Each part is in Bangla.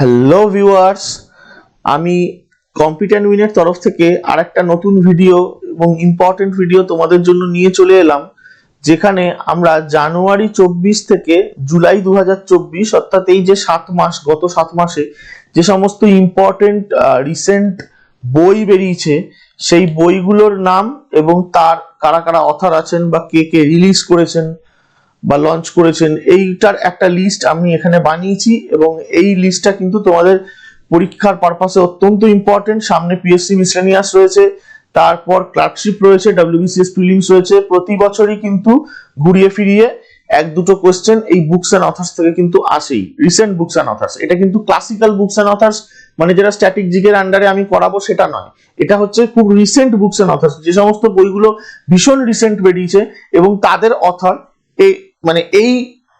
হ্যালো ভিউয়ার্স, আমি কম্পিটেন্ট উইনের তরফ থেকে আরেকটা নতুন ভিডিও এবং ইম্পর্টেন্ট ভিডিও তোমাদের জন্য নিয়ে চলে এলাম, যেখানে আমরা জানুয়ারি 24 থেকে জুলাই 2024 অর্থাৎ এই যে 7 মাস, গত 7 মাসে যে সমস্ত ইম্পর্টেন্ট রিসেন্ট বই বেরিয়েছে সেই বইগুলোর নাম এবং তার কারা কারা অথর আছেন বা কে কে রিলিজ করেছেন বা লঞ্চ করেছেন এইটার একটা লিস্ট আমি এখানে বানিয়েছি। এবং এই লিস্টটা কিন্তু তোমাদের পরীক্ষার পারপাসে অত্যন্ত ইম্পর্টেন্ট। সামনে পিএসসি মিসলেনিয়াস রয়েছে, তারপর ক্লার্কশিপ রয়েছে, ডব্লিউবিসিএস প্রিলিমস রয়েছে। প্রতি বছরই কিন্তু ঘুরিয়ে ফিরিয়ে এক দুটো কোশ্চেন এই বুকস এন্ড অথার্স থেকে কিন্তু আসেই। রিসেন্ট বুকস এন্ড অথার্স, এটা কিন্তু ক্লাসিক্যাল বুকস এন্ড অথার্স মানে যেটা স্ট্যাটিক জিকের আন্ডারে আমি করাবো সেটা নয়, এটা হচ্ছে খুব রিসেন্ট বুকস এন্ড অথার্স, যে সমস্ত বইগুলো ভীষণ রিসেন্ট বেরিয়েছে এবং তাদের অথর এই মানে এই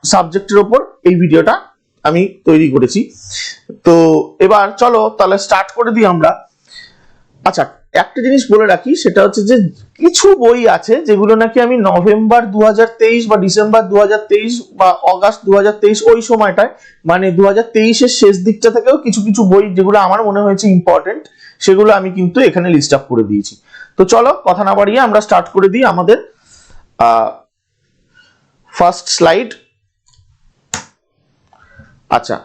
সাবজেক্টের উপর এই ভিডিওটা আমি তৈরি করেছি। তো এবার চলো তাহলে স্টার্ট করে দিই আমরা। আচ্ছা, একটা জিনিস বলে রাখি, সেটা হচ্ছে যে কিছু বই আছে যেগুলো নাকি আমি নভেম্বর 2023 বা ডিসেম্বর 2023 বা অগাস্ট 2023 ওই সময়টায়, মানে 2023 এর শেষ দিকটা থেকেও কিছু কিছু বই যেগুলো আমার মনে হয়েছে ইম্পর্টেন্ট সেগুলো আমি কিন্তু এখানে লিস্ট আপ করে দিয়েছি। তো চলো কথা না বাড়িয়ে আমরা স্টার্ট করে দিই আমাদের ফার্স্ট স্লাইড। আচ্ছা,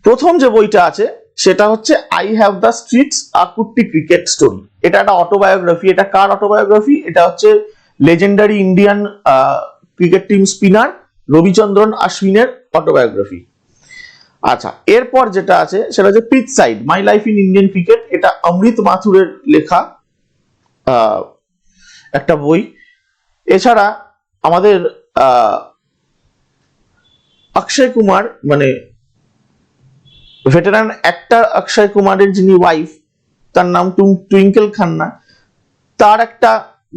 প্রথম যে বইটা আছে সেটা হচ্ছে I have the streets a kutti cricket story. এটা একটা অটোবায়োগ্রাফি। এটা কার অটোবায়োগ্রাফি? এটা হচ্ছে legendary Indian cricket team spinner Ravichandran অশ্বিনের অটোবায়োগ্রাফি। আচ্ছা, এরপর যেটা আছে সেটা হচ্ছে pitch side my life in Indian cricket. এটা অমৃত মাথুরের লেখা একটা বই। এছাড়া আমাদের অক্ষয় কুমার মানে ভেটেরান অ্যাক্টর অক্ষয় কুমারের যিনি ওয়াইফ, তার নাম টুইঙ্কেল খান্না, তার একটা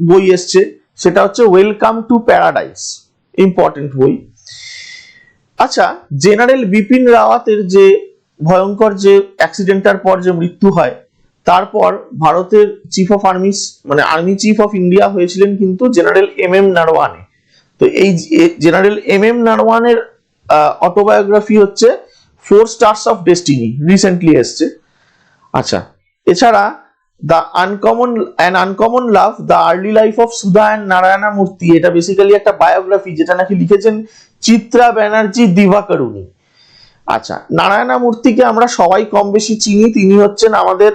বই এসছে, সেটা হচ্ছে ওয়েলকাম টু প্যারাডাইস, ইম্পর্টেন্ট বই। আচ্ছা, জেনারেল বিপিন রাওয়াতের যে ভয়ঙ্কর যে অ্যাক্সিডেন্টার পর যে মৃত্যু হয়, তারপর ভারতের চিফ অফ আর্মিস মানে আর্মি চিফ অফ ইন্ডিয়া হয়েছিলেন কিন্তু জেনারেল এম নারওয়ানে। তো এই জেনারেল এম নারওয়ানের অটোবায়োগ্রাফি হচ্ছে 4 স্টার্স অফ ডেস্টিনি, রিসেন্টলি এসছে। আচ্ছা, এছাড়া the uncommon love the early life of Sudha and Narayana মূর্তি, এটা বেসিক্যালি একটা বায়োগ্রাফি যেটা নাকি লিখেছেন চিত্রা ব্যানার্জি দিভাকারুনি। আচ্ছা, নারায়ণা মূর্তিকে আমরা সবাই কম বেশি চিনি, তিনি হচ্ছেন আমাদের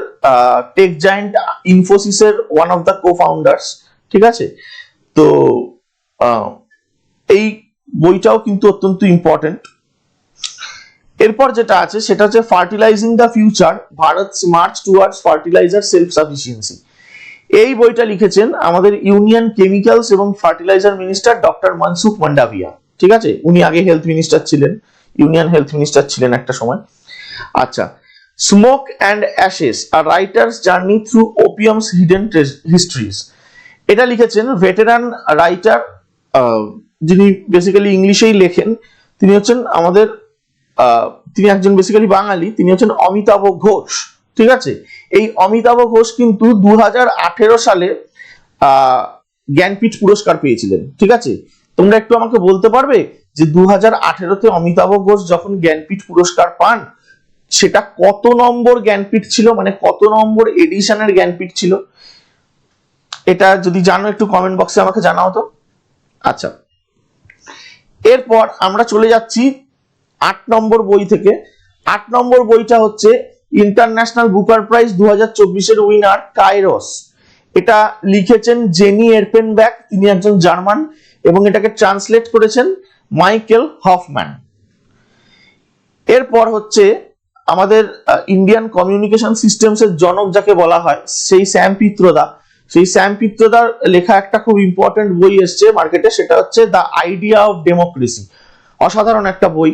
টেক জায়ান্ট ইনফোসিসের one of the co founders, ঠিক আছে। তো এই বইটাও কিন্তু অত্যন্ত ইম্পর্টেন্ট। এরপর যেটা আছে সেটা হচ্ছে fertilising the future Bharat march towards fertiliser self sufficiency. এই বইটা লিখেছেন আমাদের ইউনিয়ন কেমিক্যালস এবং fertiliser minister doctor Mansukh Mandaviya, ঠিক আছে। উনি আগে হেলথ মিনিস্টার ছিলেন, ইউনিয়ন হেলথ মিনিস্টার ছিলেন একটা সময়। আচ্ছা, স্মোক অ্যান্ড অ্যাশেস আর writer's journey through opium's hidden histories, এটা লিখেছেন ভেটেরান রাইটার যিনি বেসিক্যালি ইংলিশেই লেখেন। তিনি হচ্ছেন আমাদের তিনি একজন বেসিক্যালি বাঙালি, তিনি হচ্ছেন অমিতাভ ঘোষ, ঠিক আছে। এই অমিতাভ ঘোষ কিন্তু 2018 সালে জ্ঞানপীঠ পুরস্কার পেয়েছিলেন, ঠিক আছে। তোমরা একটু আমাকে বলতে পারবে যে 2018-তে অমিতাভ ঘোষ যখন জ্ঞানপীঠ পুরস্কার পান সেটা কত নম্বর জ্ঞানপীঠ ছিল, মানে কত নম্বর এডিশনের জ্ঞানপীঠ ছিল? এটা যদি জানো একটু কমেন্ট বক্সে আমাকে জানাও তো। আচ্ছা, এরপর আমরা চলে যাচ্ছি 8 নম্বর বই থেকে। 8 নম্বর বইটা হচ্ছে ইন্টারন্যাশনাল বুকার প্রাইজ 2024-এর উইনার কাইরোস। এটা লিখেছেন জেনি এরপেনব্যাক, তিনি একজন জার্মান, এবং এটাকে ট্রান্সলেট করেছেন মাইকেল হফম্যান। এরপর হচ্ছে আমাদের ইন্ডিয়ান কমিউনিকেশন সিস্টেমস এর জনক যাকে বলা হয় সেই স্যাম পিত্রোদা। সেই স্যাম পিত্রোদার লেখা একটা খুব ইম্পর্টেন্ট বই এসছে মার্কেটে, সেটা হচ্ছে দ্য আইডিয়া অফ ডেমোক্রেসি, অসাধারণ একটা বই।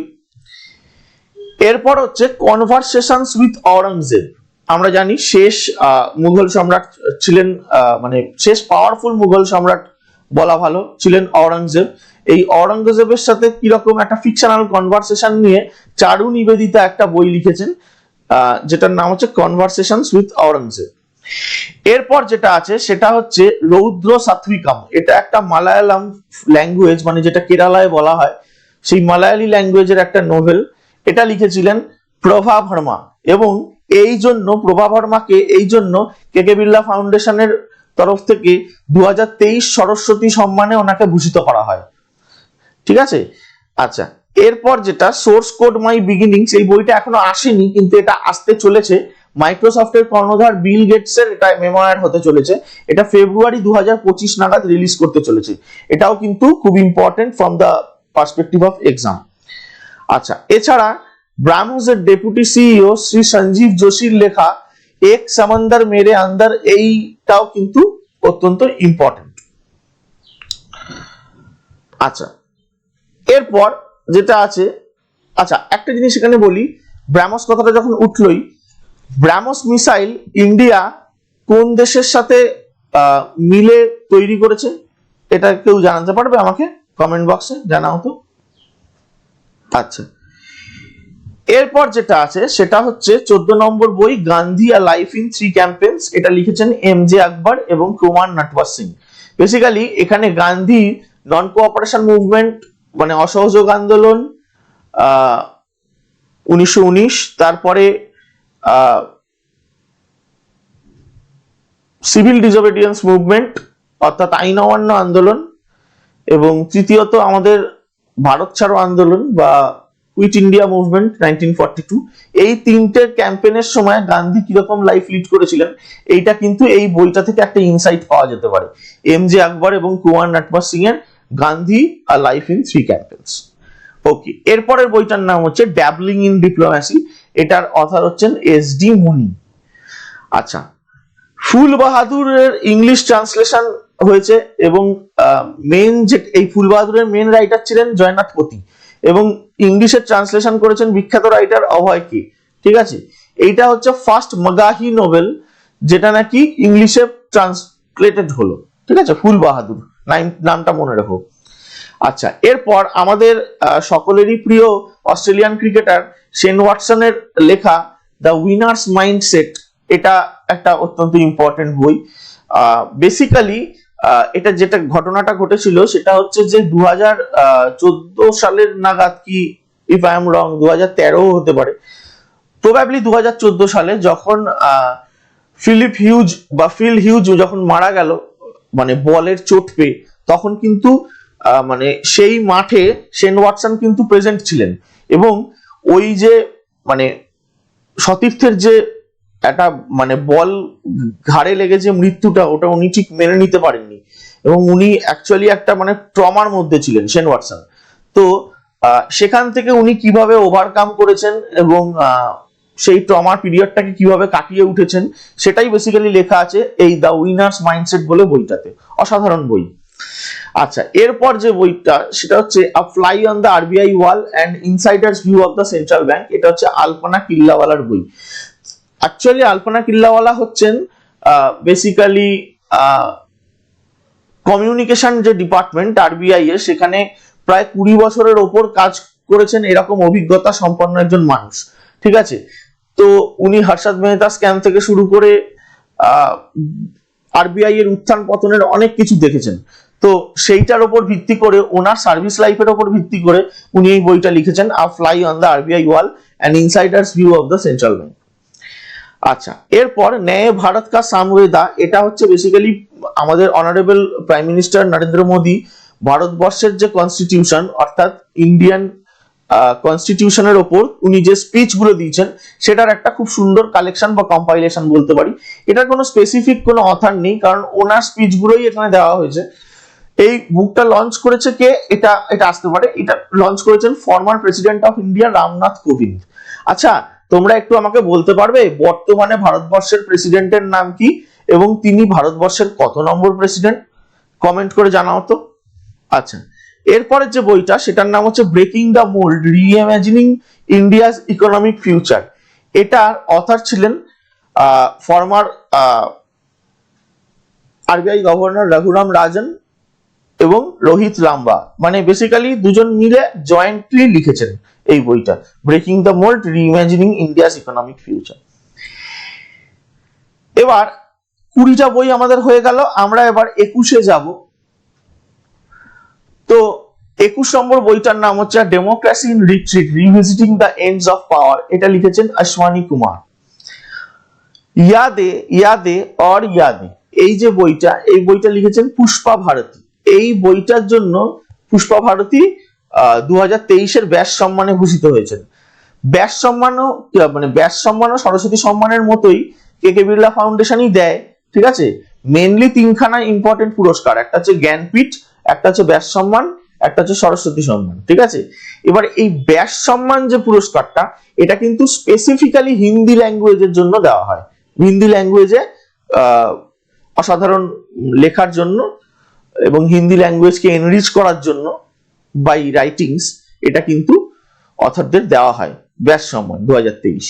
এরপর হচ্ছে কনভারসেশনস উইথ আওরঙ্গজেব। আমরা জানি শেষ মুঘল সম্রাট ছিলেন, মানে শেষ পাওয়ারফুল মুঘল সম্রাট বলা ভালো ছিলেন আওরঙ্গজেব। এই আওরঙ্গজেবের সাথে কিরকম একটা ফিকশনাল কনভারসেশন নিয়ে চারু নিবেদিতা একটা বই লিখেছেন, যেটার নাম হচ্ছে কনভারসেশনস উইথ আওরঙ্গজেব। এরপর যেটা আছে সেটা হচ্ছে রৌদ্র সাত্বিকাম। এটা একটা মালায়ালাম ল্যাঙ্গুয়েজ, মানে যেটা কেরালায় বলা হয়, সেই মালায়ালি ল্যাঙ্গুয়েজের একটা নোভেল। এটা লিখেছিলেন প্রভা ভার্মা, এবং এই জন্য প্রভা ভার্মাকে এই জন্য কেকে বিড়লা ফাউন্ডেশনের তরফ থেকে 2023 সরস্বতী সম্মানে ওনাকে ভূষিত করা হয়। ঠিক আছে। আচ্ছা, এরপর যেটা সোর্স কোড মাই বিগিনিংস, এই বইটা এখনো আসেনি কিন্তু এটা আসতে চলেছে। মাইক্রোসফটের কর্ণধার বিল গেটসের এটা মেমোয়ার হতে চলেছে। এটা ফেব্রুয়ারি 2025 নাগাদ রিলিজ করতে চলেছে। এটাও কিন্তু খুব important from the perspective of exam. আচ্ছা, এছাড়া ব্রাহ্মসের ডেপুটি সিইও শ্রী সঞ্জীব যোশীর লেখা এক সমন্দর মেরে আন্দর, এইটাও কিন্তু অত্যন্ত ইম্পর্টেন্ট। আচ্ছা, এরপর যেটা আছে, আচ্ছা একটা জিনিস এখানে বলি, ব্রাহ্মস কথাটা যখন উঠলই, ব্রাহ্মস মিসাইল ইন্ডিয়া কোন দেশের সাথে মিলে তৈরি করেছে, এটা কেউ জানাতে পারবে আমাকে? কমেন্ট বক্সে জানাও তো। আচ্ছা, এরপর যেটা আছে সেটা হচ্ছে 14 নম্বর বই, গান্ধী আ লাইফ ইন 3 ক্যাম্পেইনস। এটা লিখেছেন এমজে আকবর এবং কুমার নটওয়ার সিং। বেসিক্যালি এখানে গান্ধী নন কোঅপারেশন মুভমেন্ট মানে অসহযোগ আন্দোলন 1919, তারপরে সিভিল ডিসোবিডিয়েন্স মুভমেন্ট অর্থাৎ আইন অমান্য আন্দোলন, এবং তৃতীয়ত আমাদের ভারত ছাড়ো আন্দোলন বা কুইট ইন্ডিয়া মুভমেন্ট 1942। এই তিনটে ক্যাম্পেইনের সময় গান্ধী কিরকম লাইফ লিড করেছিলেন এইটা কিন্তু এই বইটা থেকে একটা ইনসাইট পাওয়া যেতে পারে। এমজে আকবর এবং কুমার নটওয়ার সিং এর গান্ধী আ লাইফ ইন 3 ক্যাম্পেইনস। ওকে, এরপরের বইটার নাম হচ্ছে ড্যাবলিং ইন ডিপ্লোম্যাসি। এটার অথর হচ্ছেন এস.ডি. মুনি। আচ্ছা, ফুল বাহাদুরের ইংলিশ ট্রান্সলেশন হয়েছে এবং মেন যে এই ফুল বাহাদুরের মেন রাইটার ছিলেন জয়নাথ পতি, এবং ইংলিশের ট্রান্সলেশন করেছেন বিখ্যাত রাইটার অভয় কে। ঠিক আছে, এইটা হচ্ছে ফার্স্ট মাগাহি নোবেল যেটা নাকি ইংলিশে ট্রান্সলেটেড হলো। ঠিক আছে, ফুল বাহাদুর নামটা মনে রাখো। আচ্ছা, এরপর আমাদের সকলেরই প্রিয় অস্ট্রেলিয়ান ক্রিকেটার শেন ওয়াটসনের লেখা দ্য উইনার্স মাইন্ডসেট, এটা একটা অত্যন্ত ইম্পর্টেন্ট বই। বেসিক্যালি এটা যেটা ঘটনাটা ঘটেছিল সেটা হচ্ছে যে 2014 সালের নাগাদ, কি ইফ আই এম রং 2013 হতে পারে, প্রবাবলি 2014 সালে যখন ফিল হিউজ যখন মারা গেল মানে বলের চোট পেয়ে, তখন কিন্তু মানে সেই মাঠে শেন ওয়াটসন কিন্তু প্রেজেন্ট ছিলেন, এবং ওই যে মানে সতীর্থের যে একটা মানে বল ঘাড়ে লেগে যে মৃত্যুটা, ওটা উনি ঠিক মেনে নিতে পারেননি, এবং উনি অ্যাকচুয়ালি একটা মানে ট্রমার মধ্যে ছিলেন শেন ওয়াটসন। তো সেখান থেকে উনি কিভাবে ওভারকাম করেছেন এবং সেই ট্রমার পিরিয়ডটাকে কিভাবে কাটিয়ে উঠেছেন সেটাই বেসিক্যালি লেখা আছে এই দ্য উইনার্স মাইন্ডসেট বলে বইটাতে। অসাধারণ বই। আচ্ছা, এরপর যে বইটা সেটা হচ্ছে a fly on the RBI wall and insider's view of the central bank. এটা হচ্ছে আলপনা কিল্লাওয়ালার বই। অ্যাকচুয়ালি আলপনা কিল্লাওয়ালা হচ্ছেন বেসিক্যালি কমিউনিকেশন যে ডিপার্টমেন্ট আরবিআই এর, সেখানে প্রায় 20 বছরের ওপর কাজ করেছেন এরকম অভিজ্ঞতা সম্পন্ন একজন মানুষ। ঠিক আছে, তো উনি হর্ষদ মেহতা স্ক্যাম থেকে শুরু করে আরবিআই এর উত্থান পতনের অনেক কিছু দেখেছেন। তো সেইটার উপর ভিত্তি করে, ওনার সার্ভিস লাইফের উপর ভিত্তি করে উনি এই বইটা লিখেছেন, a fly on the RBI wall and insider's view of the central bank. আচ্ছা, এরপর ন্যায় ভারত কা সামবেদা, এটা হচ্ছে বেসিক্যালি আমাদের honourable prime minister Narendra Modi ভারতবর্ষের যে কনস্টিটিউশন অর্থাৎ ইন্ডিয়ান কনস্টিটিউশনের ওপর উনি যে স্পিচ গুলো দিয়েছেন সেটার একটা খুব সুন্দর কালেকশন বা কম্পাইলেশন বলতে পারি। এটার কোনো স্পেসিফিক কোনো অথার নেই, কারণ ওনার স্পিচ গুলোই এখানে দেওয়া হয়েছে। এই বুকটা লঞ্চ করেছে কে, এটা আসতে পারে, এটা লঞ্চ করেছেন former president of India Ramnath Kovind. আচ্ছা, তোমরা একটু আমাকে বলতে পারবে বর্তমানে ভারতবর্ষের প্রেসিডেন্টের নাম কি এবং তিনি ভারতবর্ষের কত নম্বর প্রেসিডেন্ট? কমেন্ট করে জানাও তো। আচ্ছা, এরপরের যে বইটা সেটার নাম হচ্ছে breaking the mould, reimagining India's economic future. এটার অথর ছিলেন former RBI governor Raghuram Rajan এবং রোহিত লাম্বা, মানে বেসিক্যালি দুজন মিলে জয়েন্টলি লিখেছেন এই বইটা, breaking the mould, reimagining India's economic future. এবার 20টা বই আমাদের হয়ে গেল, আমরা এবার 21-এ যাব। তো 21 নম্বর বইটার নাম হচ্ছে democracy in retreat, revisiting the ends of power. এটা লিখেছেন অশ্বানী কুমার। ইয়াদে ইয়াদে অর ইয়াদে, এই যে বইটা, এই বইটা লিখেছেন পুষ্পা ভারতী। এই বইটার জন্য পুষ্পা ভারতী 2023-এর ব্যাস সম্মানে ভূষিত হয়েছেন। ব্যাস সম্মানও মানে ব্যাস সম্মান ও সরস্বতী সম্মানের মতোই কে কে বিড়লা ফাউন্ডেশনই দেয়, ঠিক আছে। মেনলি তিনখানা ইম্পর্টেন্ট পুরস্কার, একটা হচ্ছে জ্ঞানপীঠ, একটা হচ্ছে ব্যাস সম্মান, একটা হচ্ছে সরস্বতী সম্মান, ঠিক আছে। এবার এই ব্যাস সম্মান যে পুরস্কারটা, এটা কিন্তু স্পেসিফিক্যালি হিন্দি ল্যাঙ্গুয়েজের জন্য দেওয়া হয়। হিন্দি ল্যাঙ্গুয়েজে অসাধারণ লেখার জন্য এবং হিন্দি ল্যাঙ্গুয়েজকে এনরিচ করার জন্য বাই রাইটিংস, এটা কিন্তু অথরদের দেওয়া হয় ব্যাস সম্মান 2023।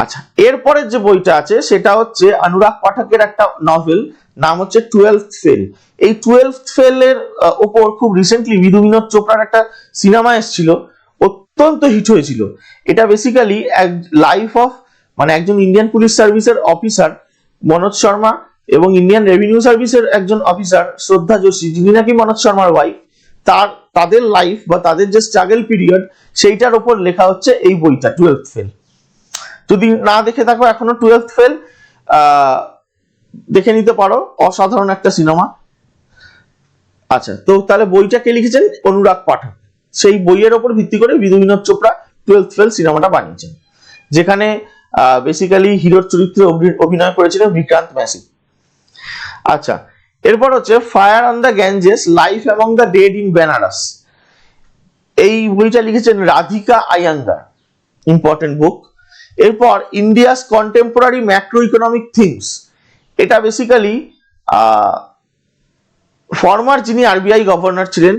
আচ্ছা, এরপরের যে বইটা আছে সেটা হচ্ছে অনুরাগ পাঠকের একটা নভেল, নাম হচ্ছে 12th ফেল। এই 12th ফেল এর উপর খুব রিসেন্টলি বিধু বিনোদ চোপড়ার একটা সিনেমা এসেছিল, অত্যন্ত হিট হয়েছিল। এটা বেসিক্যালি এক লাইফ অফ মানে একজন ইন্ডিয়ান পুলিশ সার্ভিসের অফিসার মনোজ শর্মা এবং ইন্ডিয়ান রেভিনিউ সার্ভিসের একজন অফিসার শ্রদ্ধা যোশী, যিনি নাকি মনোজ শর্মার ওয়াইফ, তাদের লাইফ বা তাদের যে স্ট্রাগল পিরিয়ড, সেইটার উপর লেখা হচ্ছে এই বইটা 12th ফেল। যদি না দেখে থাকো এখনো 12th ফেল, দেখে নিতে পারো, অসাধারণ একটা সিনেমা। আচ্ছা, তো তাহলে বইটা কে লিখেছেন? অনুরাগ পাঠক। সেই বইয়ের ওপর ভিত্তি করে বিধু বিনোদ চোপড়া 12th ফেল সিনেমাটা বানিয়েছেন, যেখানে বেসিক্যালি হিরোর চরিত্রে অভিনয় করেছিলেন বিক্রান্ত ম্যাসি। আচ্ছা, এরপর হচ্ছে fire on the Ganges, life among the dead in Benares. এই বইটা লিখেছেন রাধিকা আয়াঙ্গার, ইম্পর্টেন্ট বুক। এরপর India's contemporary macro economic things, এটা বেসিক্যালি ফর্মার যিনি আরবিআই গভর্নর ছিলেন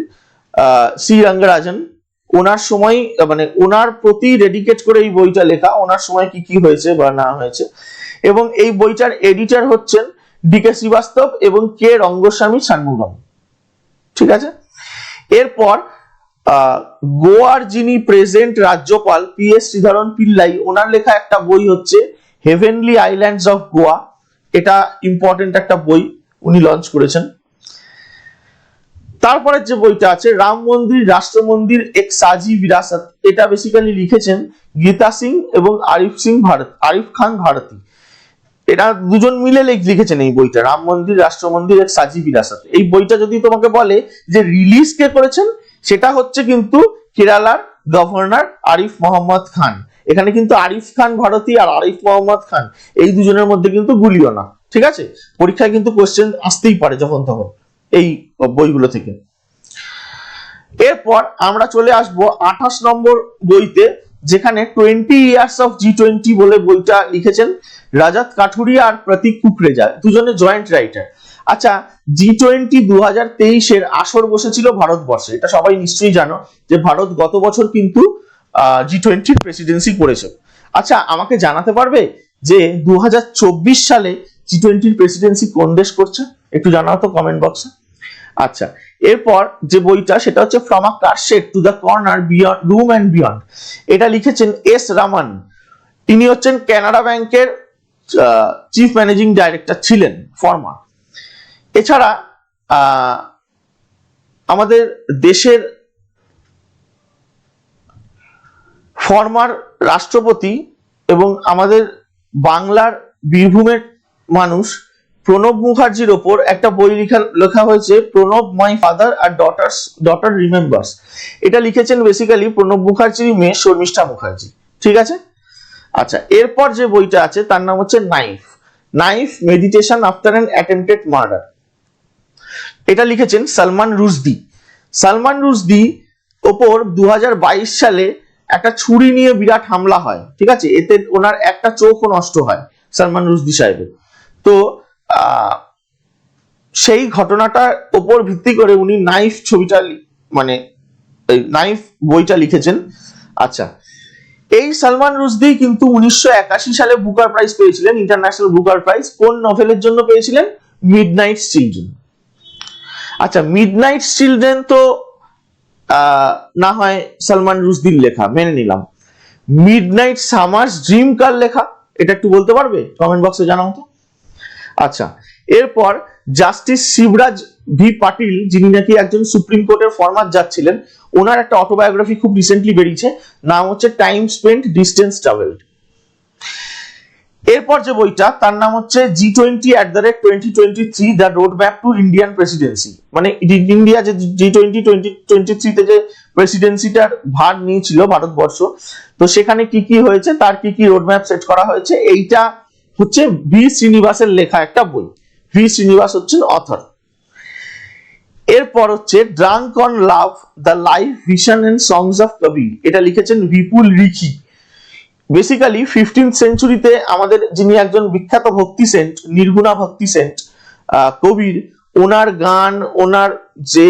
সি রঙ্গরাজন, ওনার সময় মানে ওনার প্রতি ডেডিকেট করে এই বইটা লেখা, ওনার সময় কি কি হয়েছে বা না হয়েছে। এবং এই বইটার এডিটর হচ্ছেন ডিকে শ্রীবাস্তব এবং কে রঙ্গস্বামী ষাণমুগম, ঠিক আছে। এরপর গোয়ার যিনি প্রেজেন্ট রাজ্যপাল পি এস শ্রীধরন পিল্লাই, ওনার লেখা একটা বই হচ্ছে হেভেনলি আইল্যান্ডস অফ গোয়া। এটা ইম্পর্টেন্ট একটা বই, উনি লঞ্চ করেছেন। তারপরে যে বইটা আছে রাম মন্দির রাষ্ট্র মন্দির এক সাজি বিরাসত, এটা বেসিক্যালি লিখেছেন গীতা সিং এবং আরিফ খান ভারতী। এরা দুজন মিলে লিখেছেন এই বইটা, রাম মন্দির রাষ্ট্র মন্দির এক সাজি বিরাসত। এই বইটা যদি তোমাকে বলে যে রিলিজ কে করেছেন, সেটা হচ্ছে কিন্তু কেরালার গভর্নর আরিফ মোহাম্মদ খান। এখানে কিন্তু আরিফ খান ভারতী আর আরিফ মোহাম্মদ খান, এই দুজনের মধ্যে কিন্তু গুলিও না, ঠিক আছে। পরীক্ষায় কিন্তু কোশ্চেন আসতেই পারে যখন তখন এই বইগুলো থেকে। এরপর আমরা চলে আসব 28 নম্বর বইতে, যেখানে 20 ইয়ার্স অফ G20 বলে বইটা লিখেছেন রাজাত কাঠুরিয়া আর প্রতীক কুকরেজা, দুজনে জয়েন্ট রাইটার। আচ্ছা, G20 2023-এর আসর বসেছিল ভারতবর্ষে, এটা সবাই নিশ্চয়ই জানো যে ভারত গত বছর কিন্তু G20-র প্রেসিডেন্সি করেছে। আচ্ছা, আমাকে জানাতে পারবে যে 2024 সালে G20-র প্রেসিডেন্সি কোন দেশ করছে? একটু জানাও তো কমেন্ট বক্সে। আচ্ছা, এরপর যে বইটা সেটা হচ্ছে from a car shed to the corner beyond room and beyond. এটা লিখেছেন এস রামান, তিনি হচ্ছেন কানাডা ব্যাংকের চিফ ম্যানেজিং ডাইরেক্টর ছিলেন ফর্মার। এছাড়া আমাদের দেশের ফর্মার রাষ্ট্রপতি এবং আমাদের বাংলার বীরভূমের মানুষ প্রণব মুখার্জির ওপর একটা বই লেখা হয়েছে, প্রণব মাই ফাদার আর ডটার রিমেম্বার্স। এটা লিখেছেন বেসিক্যালি প্রণব মুখার্জির মেয়ে শর্মিষ্ঠা মুখার্জি, ঠিক আছে। আচ্ছা, এরপর যে বইটা আছে তার নাম হচ্ছে knife meditation after an attempted murder. এটা লিখেছেন সালমান রুশদি ওপর 2022 সালে একটা ছুরি নিয়ে বিরাট হামলা হয়, ঠিক আছে। এতে ওনার একটা চোখও নষ্ট হয় সালমান রুশদি সাহেবের। তো সেই ঘটনাটার উপর ভিত্তি করে উনি নাইফ ছবিটা মানে নাইফ বইটা লিখেছেন। আচ্ছা, এই সালমান রুশদি কিন্তু 1981 সালে বুকার প্রাইজ পেয়েছিলেন, ইন্টারন্যাশনাল বুকার প্রাইজ। কোন নভেলের জন্য পেয়েছিলেন? Midnight children. আচ্ছা, মিডনাইট চিলড্রেন তো না হয় সালমান রুশদির লেখা, মেনে নিলাম। মিডনাইট সামার্স ড্রিম কার লেখা? এটা একটু বলতে পারবে? কমেন্ট বক্সে জানাও তো। আচ্ছা, এরপর জাস্টিস শিবরাজ ভি পাটিল, যিনি নাকি একজন সুপ্রিম কোর্টের ফর্মার জাজ ছিলেন, ওনার একটা অটোবায়োগ্রাফি খুব রিসেন্টলি বেরিয়েছে, নাম হচ্ছে টাইম স্পেন্ট ডিস্টেন্স ট্রাভেলড। এরপর যে বইটা তার নাম হচ্ছে G20@2023 the road map to Indian presidency, মানে ইন্ডিয়া যে G20 যে প্রেসিডেন্সিটার ভার নিয়েছিল ভারতবর্ষ, তো সেখানে কি কি হয়েছে, তার কি কি রোড ম্যাপ সেট করা হয়েছে, এইটা হচ্ছে ভি শ্রীনিবাসের লেখা একটা বই। ভি শ্রীনিবাস হচ্ছেন অথর। এরপর হচ্ছে drunk on love the life vision and songs of Kabir, এটা লিখেছেন বিপুল রিখি। বেসিক্যালি 15th সেঞ্চুরিতে আমাদের যিনি একজন বিখ্যাত ভক্তি সেন্ট, নির্গুণা ভক্তি সেন্ট কবির, ওনার গান, ওনার যে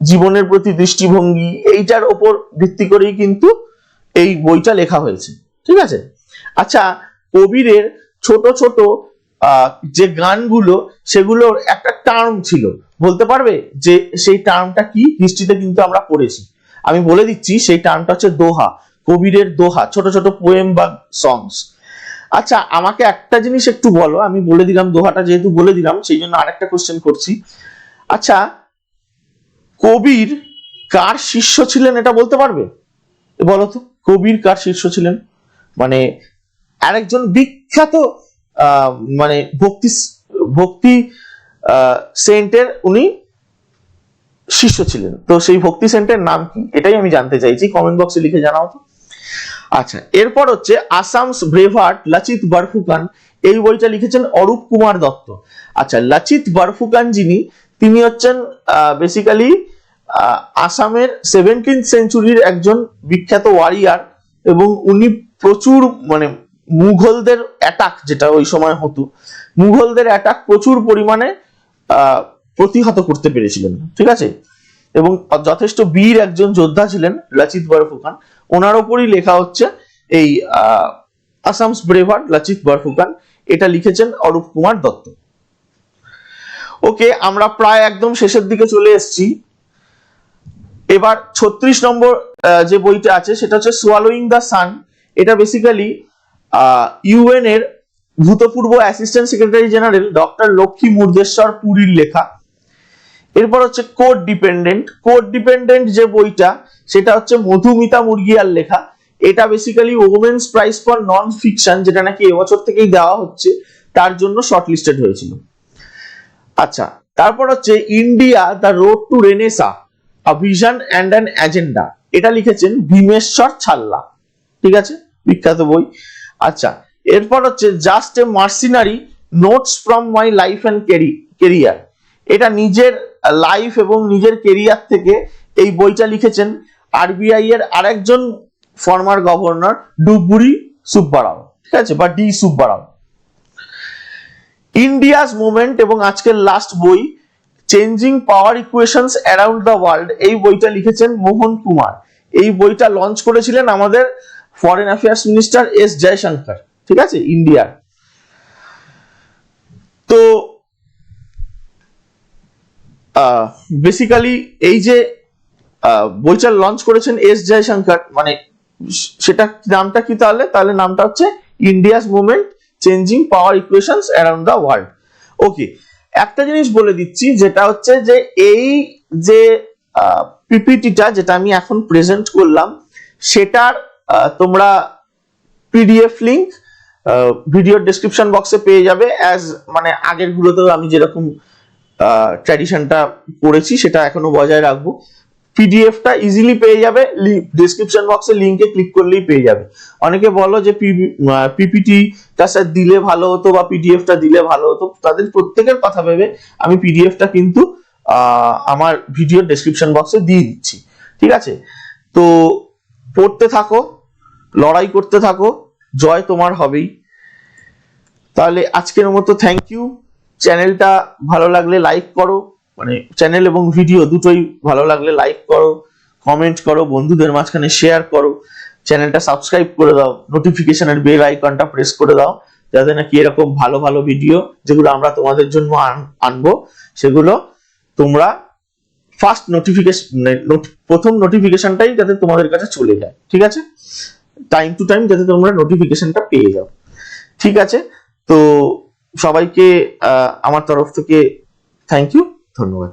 জীবনের প্রতি দৃষ্টিভঙ্গি, এইটার ওপর ভিত্তি করেই কিন্তু এই বইটা লেখা হয়েছে, ঠিক আছে। আচ্ছা, কবিরের ছোট ছোট যে গানগুলো, সেগুলোর একটা টার্ম ছিল, বলতে পারবে যে সেই টার্মটা কি? হিস্ট্রিতে কিন্তু আমরা পড়েছি, আমি বলে দিচ্ছি, সেই টার্মটা হচ্ছে দোহা। কবিরের দোহা, ছোট ছোট পোয়েম বা সংস। আচ্ছা, আমাকে একটা জিনিস একটু বলো, আমি বলে দিলাম দোহাটা যেহেতু বলে দিলাম, সেই জন্য আরেকটা কোশ্চেন করছি। আচ্ছা, কবির কার শিষ্য ছিলেন এটা বলতে পারবে? বলো তো, কবির কার শিষ্য ছিলেন? মানে আরেকজন বিখ্যাত মানে ভক্তি সেন্টের উনি শিষ্য ছিলেন, তো সেই ভক্তি সেন্টের নাম কি, এটাই আমি জানতে চাইছি, কমেন্ট বক্সে লিখে জানাও তো। আচ্ছা, এরপর হচ্ছে আসামস ব্রেভার্ট লাচিত বরফুকান, এই বইটা লিখেছেন অরূপ কুমার দত্ত। আচ্ছা, লাচিত বরফুকান যিনি, তিনি হচ্ছেন বেসিক্যালি আসামের 17th সেঞ্চুরির একজন বিখ্যাত ওয়ারিয়ার, এবং উনি প্রচুর মানে মুঘলদের অ্যাটাক, যেটা ওই সময় হতো, মুঘলদের অ্যাটাক প্রচুর পরিমাণে প্রতিহত করতে পেরেছিলেন, ঠিক আছে, এবং যথেষ্ট বীর একজন যোদ্ধা ছিলেন লাচিত বরফুকান। ওনার ওপরই লেখা হচ্ছে এই আসামস ব্রেভার্ট লাচিত বরফুকান, এটা লিখেছেন অরূপ কুমার দত্ত। ওকে, আমরা প্রায় একদম শেষের দিকে চলে এসেছি। এবার 36 নম্বর যে বইটা আছে সেটা হচ্ছে সোয়ালোইং দ্য সান, এটা বেসিক্যালি ইউএন এর ভূতপূর্ব assistant secretary general doctor Lakshmi Murdeshwar পুরীর লেখা। এরপর হচ্ছে কোড ডিপেন্ডেন্ট যে বইটা, সেটা হচ্ছে মধুমিতা মুরগিয়ার লেখা। এটা basically women's prize for non fiction, যেটা নাকি এবছর থেকেই দেওয়া হচ্ছে, তার জন্য শর্টলিস্টেড হয়েছিল। আচ্ছা, তারপর হচ্ছে India the road to renaissance, a vision and an agenda, এটা লিখেছেন ভীমেশ্বর ছাল্লা, ঠিক আছে, বিখ্যাত বই। আচ্ছা, এরপর হচ্ছে just a mercenary notes from my life and career, এটা নিজের লাইফ এবং নিজের কেরিয়ার থেকে এই বইটা লিখেছেন আরবিআই এর আরেকজন ফর্মার গভর্নর ডুবুরি সুব্বারাও, ঠিক আছে, বা ডি সুব্বারাও। ইন্ডিয়াস মুভমেন্ট এবং আজকের লাস্ট বই changing power equations around the world, এই বইটা লিখেছেন মোহন কুমার। এই বইটা লঞ্চ করেছিলেন আমাদের foreign affairs minister S Jaishankar, ঠিক আছে, ইন্ডিয়ার। তো বেসিক্যালি এই যে বইটা লঞ্চ করেছেন এস জয়শঙ্কর, মানে সেটা নামটা কি? তাহলে নামটা হচ্ছে India's movement changing power equations around the world. Okay, একটা জিনিস বলে দিচ্ছি, যেটা হচ্ছে যে এই যে পিপিটিটা যেটা আমি এখন প্রেজেন্ট করলাম, সেটার তোমরা পিডিএফ লিংক ভিডিও ডেসক্রিপশন বক্সে পেয়ে যাবে, অ্যাজ মানে আগের গুলোতেও আমি যেরকম ট্র্যাডিশনটা করেছি সেটা এখনো বজায় রাখবো। পিডিএফটা ইজিলি পেয়ে যাবে, ডেসক্রিপশন বক্সে লিংকে ক্লিক করলেই পেয়ে যাবে। অনেকে বলো যে পিপিটিটা স্যার দিলে ভালো হতো বা পিডিএফটা দিলে ভালো হতো, তাদের প্রত্যেকের কথা ভেবে আমি পিডিএফটা কিন্তু আমার ভিডিও ডেসক্রিপশন বক্সে দিয়ে দিচ্ছি, ঠিক আছে। তো পড়তে থাকো, লড়াই করতে থাকো, জয় তোমার হবেই। তাহলে আজকের মতো থ্যাংক ইউ। চ্যানেলটা ভালো লাগলে লাইক করো, মানে চ্যানেল এবং ভিডিও দুটোই ভালো লাগলে লাইক করো, কমেন্ট করো, বন্ধুদের মাঝখানে শেয়ার করো, চ্যানেলটা সাবস্ক্রাইব করে দাও, নোটিফিকেশনের বেল আইকনটা প্রেস করে দাও, যাতে নাকি এরকম ভালো ভালো ভিডিও যেগুলো আমরা তোমাদের জন্য আনবো, সেগুলো তোমরা ফার্স্ট নোটিফিকেশন, প্রথম নোটিফিকেশনটাই যাতে তোমাদের কাছে চলে যায়, ঠিক আছে, টাইম টু টাইম যাতে তোমরা নোটিফিকেশনটা পেয়ে যাও, ঠিক আছে। তো সবাইকে আমার তরফ থেকে থ্যাংক ইউ। ধন্যবাদ।